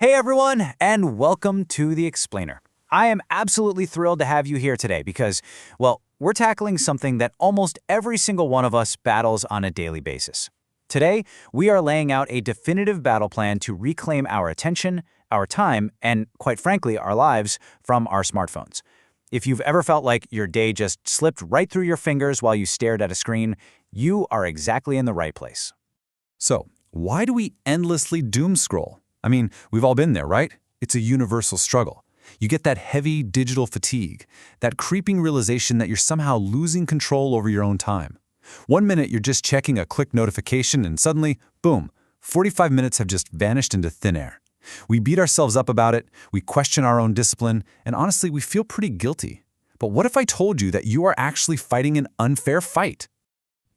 Hey everyone, and welcome to The Explainer. I am absolutely thrilled to have you here today because, well, we're tackling something that almost every single one of us battles on a daily basis. Today, we are laying out a definitive battle plan to reclaim our attention, our time, and, quite frankly, our lives from our smartphones. If you've ever felt like your day just slipped right through your fingers while you stared at a screen, you are exactly in the right place. So, why do we endlessly doom scroll? I mean, we've all been there, right? It's a universal struggle. You get that heavy digital fatigue, that creeping realization that you're somehow losing control over your own time. One minute you're just checking a click notification and suddenly, boom, 45 minutes have just vanished into thin air. We beat ourselves up about it, we question our own discipline, and honestly, we feel pretty guilty. But what if I told you that you are actually fighting an unfair fight?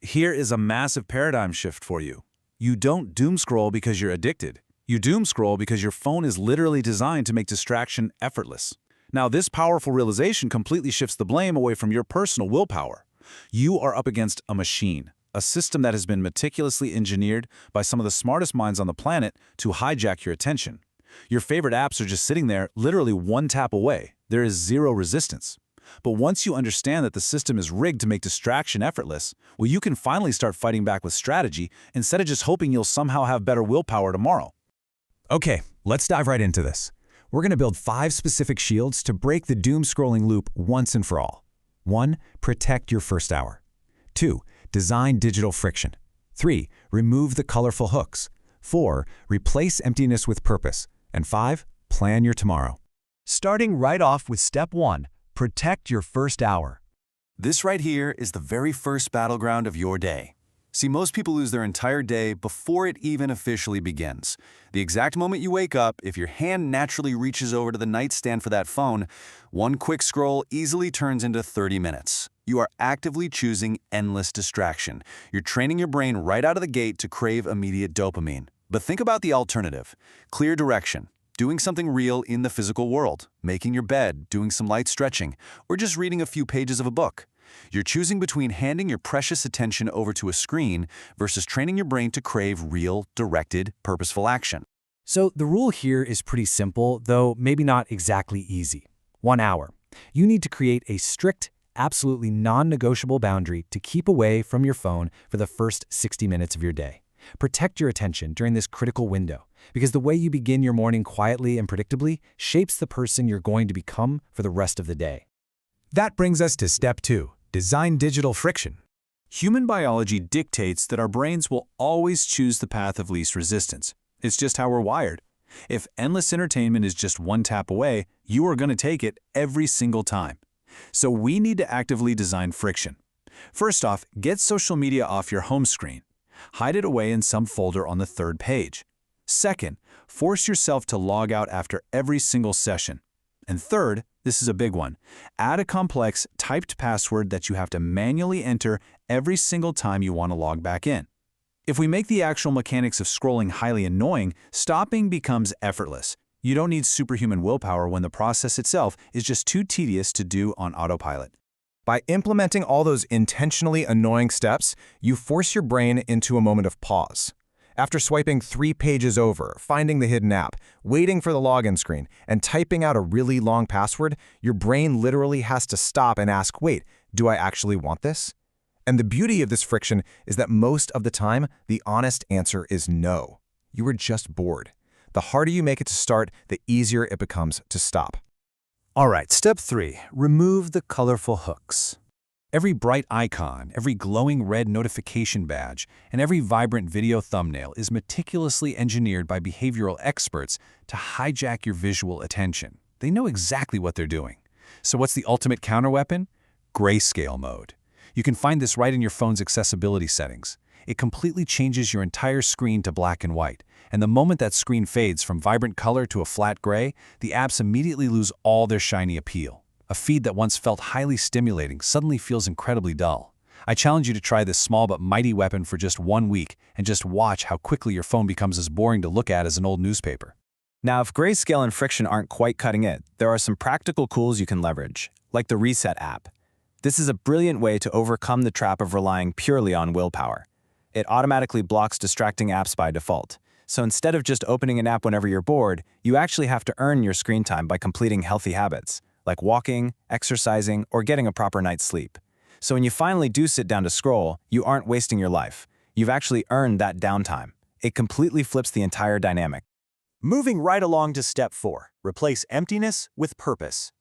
Here is a massive paradigm shift for you. You don't doom scroll because you're addicted. You doom scroll because your phone is literally designed to make distraction effortless. Now, this powerful realization completely shifts the blame away from your personal willpower. You are up against a machine, a system that has been meticulously engineered by some of the smartest minds on the planet to hijack your attention. Your favorite apps are just sitting there, literally one tap away. There is zero resistance. But once you understand that the system is rigged to make distraction effortless, well, you can finally start fighting back with strategy instead of just hoping you'll somehow have better willpower tomorrow. Okay, let's dive right into this. We're going to build 5 specific shields to break the doom scrolling loop once and for all. 1. Protect your first hour. 2. Design digital friction. 3. Remove the colorful hooks. 4. Replace emptiness with purpose. And 5. Plan your tomorrow. Starting right off with step 1, protect your first hour. This right here is the very first battleground of your day. See, most people lose their entire day before it even officially begins. The exact moment you wake up, if your hand naturally reaches over to the nightstand for that phone, one quick scroll easily turns into 30 minutes. You are actively choosing endless distraction. You're training your brain right out of the gate to crave immediate dopamine. But think about the alternative. Clear direction. Doing something real in the physical world, making your bed, doing some light stretching, or just reading a few pages of a book. You're choosing between handing your precious attention over to a screen versus training your brain to crave real, directed, purposeful action. So the rule here is pretty simple, though maybe not exactly easy. 1 hour. You need to create a strict, absolutely non-negotiable boundary to keep away from your phone for the first 60 minutes of your day. Protect your attention during this critical window, because the way you begin your morning quietly and predictably shapes the person you're going to become for the rest of the day. That brings us to step 2, design digital friction. Human biology dictates that our brains will always choose the path of least resistance. It's just how we're wired. If endless entertainment is just one tap away, you are going to take it every single time. So we need to actively design friction. First off, get social media off your home screen. Hide it away in some folder on the 3rd page. Second, force yourself to log out after every single session. And third, this is a big one, add a complex typed password that you have to manually enter every single time you want to log back in. If we make the actual mechanics of scrolling highly annoying, stopping becomes effortless. You don't need superhuman willpower when the process itself is just too tedious to do on autopilot. By implementing all those intentionally annoying steps, you force your brain into a moment of pause. After swiping 3 pages over, finding the hidden app, waiting for the login screen, and typing out a really long password, your brain literally has to stop and ask, wait, do I actually want this? And the beauty of this friction is that most of the time, the honest answer is no. You are just bored. The harder you make it to start, the easier it becomes to stop. All right, step 3, remove the colorful hooks. Every bright icon, every glowing red notification badge, and every vibrant video thumbnail is meticulously engineered by behavioral experts to hijack your visual attention. They know exactly what they're doing. So what's the ultimate counterweapon? Grayscale mode. You can find this right in your phone's accessibility settings. It completely changes your entire screen to black and white. And the moment that screen fades from vibrant color to a flat gray, the apps immediately lose all their shiny appeal. A feed that once felt highly stimulating suddenly feels incredibly dull. I challenge you to try this small but mighty weapon for just 1 week and just watch how quickly your phone becomes as boring to look at as an old newspaper. Now, if grayscale and friction aren't quite cutting it, there are some practical tools you can leverage, like the Reset app. This is a brilliant way to overcome the trap of relying purely on willpower. It automatically blocks distracting apps by default, So instead of just opening an app whenever you're bored, you actually have to earn your screen time by completing healthy habits, like walking, exercising, or getting a proper night's sleep. So when you finally do sit down to scroll, you aren't wasting your life. You've actually earned that downtime. It completely flips the entire dynamic. Moving right along to step 4, replace emptiness with purpose.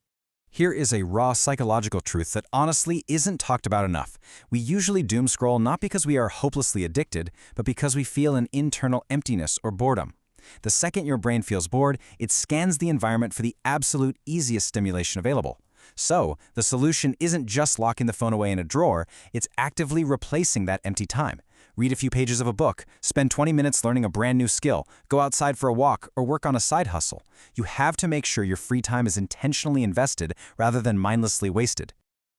Here is a raw psychological truth that honestly isn't talked about enough. We usually doom scroll not because we are hopelessly addicted, but because we feel an internal emptiness or boredom. The second your brain feels bored, it scans the environment for the absolute easiest stimulation available. So, the solution isn't just locking the phone away in a drawer, it's actively replacing that empty time. Read a few pages of a book, spend 20 minutes learning a brand new skill, go outside for a walk, or work on a side hustle. You have to make sure your free time is intentionally invested rather than mindlessly wasted.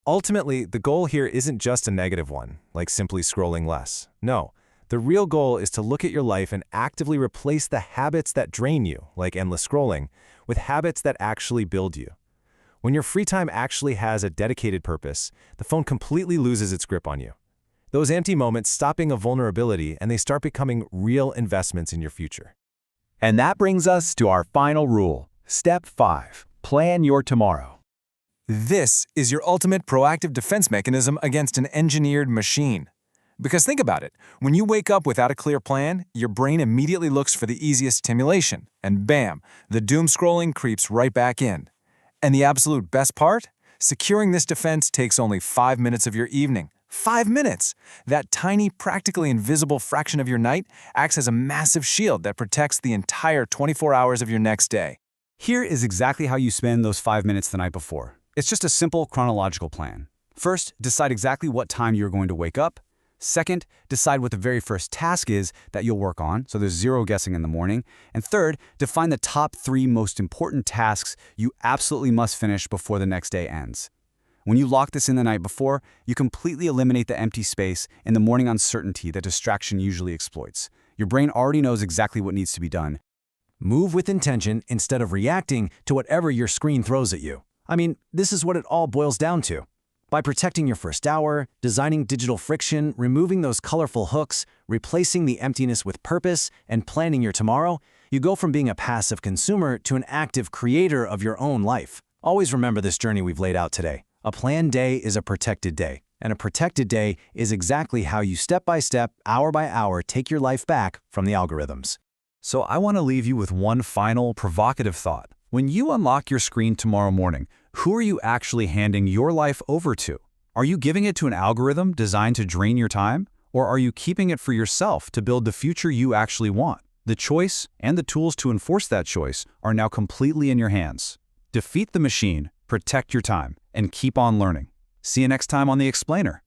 Ultimately, the goal here isn't just a negative one, like simply scrolling less. No, the real goal is to look at your life and actively replace the habits that drain you, like endless scrolling, with habits that actually build you. When your free time actually has a dedicated purpose, the phone completely loses its grip on you. Those empty moments stop being a vulnerability and they start becoming real investments in your future. And that brings us to our final rule. Step 5. Plan your tomorrow. This is your ultimate proactive defense mechanism against an engineered machine. Because think about it, when you wake up without a clear plan, your brain immediately looks for the easiest stimulation, and bam, the doom scrolling creeps right back in. And the absolute best part? Securing this defense takes only 5 minutes of your evening. 5 minutes! That tiny, practically invisible fraction of your night acts as a massive shield that protects the entire 24 hours of your next day. Here is exactly how you spend those 5 minutes the night before. It's just a simple chronological plan. First, decide exactly what time you're going to wake up. Second, decide what the very first task is that you'll work on, so there's zero guessing in the morning. And third, define the top 3 most important tasks you absolutely must finish before the next day ends. When you lock this in the night before, you completely eliminate the empty space and the morning uncertainty that distraction usually exploits. Your brain already knows exactly what needs to be done. Move with intention instead of reacting to whatever your screen throws at you. I mean, this is what it all boils down to. By protecting your first hour, designing digital friction, removing those colorful hooks, replacing the emptiness with purpose, and planning your tomorrow, you go from being a passive consumer to an active creator of your own life. Always remember this journey we've laid out today. A planned day is a protected day, and a protected day is exactly how you step by step, hour by hour, take your life back from the algorithms. So I want to leave you with one final provocative thought. When you unlock your screen tomorrow morning, who are you actually handing your life over to? Are you giving it to an algorithm designed to drain your time? Or are you keeping it for yourself to build the future you actually want? The choice and the tools to enforce that choice are now completely in your hands. Defeat the machine, protect your time, and keep on learning. See you next time on The Explainer.